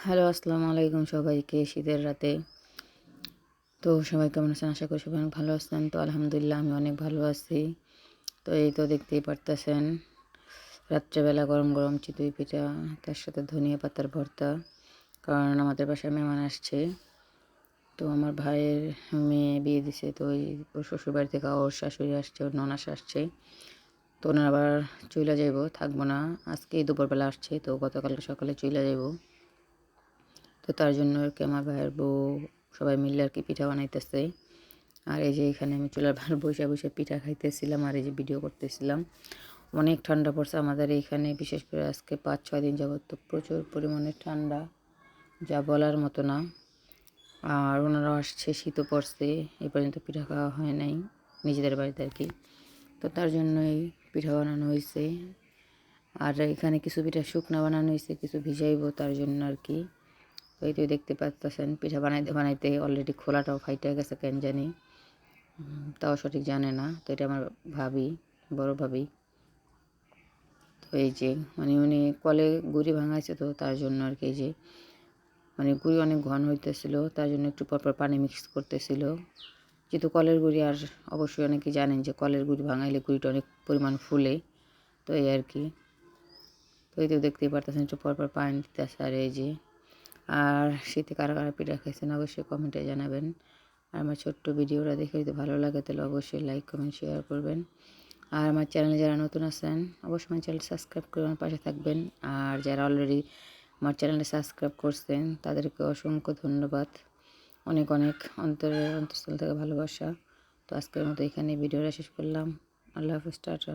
Hello, আসসালামু আলাইকুম সবাইকে। শীতের রাতে তো সবাই কেমন আছেন? আশা করি সবাই অনেক ভালো আছেন। তো আলহামদুলিল্লাহ আমি অনেক ভালো আছি। তো এই তো দেখতেই পারতেছেন রাত্রেবেলা গরম গরম চিতই পিঠা, তার সাথে ধনিয়া পাতার ভর্তা। কারণ আমাদের বাসায় মেহমান আসছে। তো আমার ভাইয়ের মেয়ে বিয়ে দিছে, তো ওর শ্বশুরবাড়ি থেকে ওর শাশুড়ি আসছে, ওর ননাস আসছে। তো ওনারা আবার চইলা যাইব, থাকবো না। আজকেই দুপুরবেলা আসছে, তো গতকালকে সকালে চইলা যাইব। তো তার জন্য আর কি আমার ভাইয়ের বউ সবাই মিলে আর কি পিঠা বানাইতেছে। আর এই যে এখানে আমি চুলার ভার বসে বসে পিঠা খাইতেছিলাম, আর এই যে ভিডিও করতেছিলাম। অনেক ঠান্ডা পড়ছে আমাদের এইখানে, বিশেষ করে আজকে 5-6 দিন যাবত তো প্রচুর পরিমাণে ঠান্ডা, যা বলার মতো না। আর ওনারাও আসছে, শীতও পড়ছে, এই পর্যন্ত পিঠা খাওয়া হয় নাই নিজেদের বাড়িতে আর কি। তো তার জন্যই পিঠা বানানো হয়েছে। আর এখানে কিছু পিঠা শুকনা বানানো হয়েছে, কিছু ভিজাইব, তার জন্য আর কি। তো এই তো দেখতে পাচ্ছেন পিঠা বানাইতে বানাইতে অলরেডি খোলাটাও ফাইটে গেছে কেন জানি, তাও সঠিক জানে না। তো এটা আমার ভাবি, বড় ভাবি। তো এই যে উনি কলে গুড়ি ভাঙাইছে, তো তার জন্য আর কি এই যে গুড়ি অনেক ঘন হইতেছিল, তার জন্য একটু পরপর পানি মিক্স করতেছিল। যেহেতু কলের গুড়ি, আর অবশ্যই অনেকে জানেন যে কলের গুড়ি ভাঙাইলে গুড়িটা অনেক পরিমাণ ফুলে। তো এই আর কি। তো এই তো দেখতেই পারতেছেন একটু পরপর পানি দিতেছে। আর এই যে আর শীতে কারা কারা পিঠা খাইছেন অবশ্যই কমেন্টে জানাবেন। আর আমার ছোট্ট ভিডিওটা দেখে যদি ভালো লাগে তাহলে অবশ্যই লাইক কমেন্ট শেয়ার করবেন। আর আমার চ্যানেলে যারা নতুন আছেন অবশ্যই আমার চ্যানেল সাবস্ক্রাইব করে আমার পাশে থাকবেন। আর যারা অলরেডি আমার চ্যানেলটা সাবস্ক্রাইব করছেন তাদেরকে অসংখ্য ধন্যবাদ, অনেক অনেক অন্তরের অন্তঃস্থল থেকে ভালোবাসা। তো আজকের মতো এখানে ভিডিওটা শেষ করলাম। আল্লাহ হাফেজ, টাটা।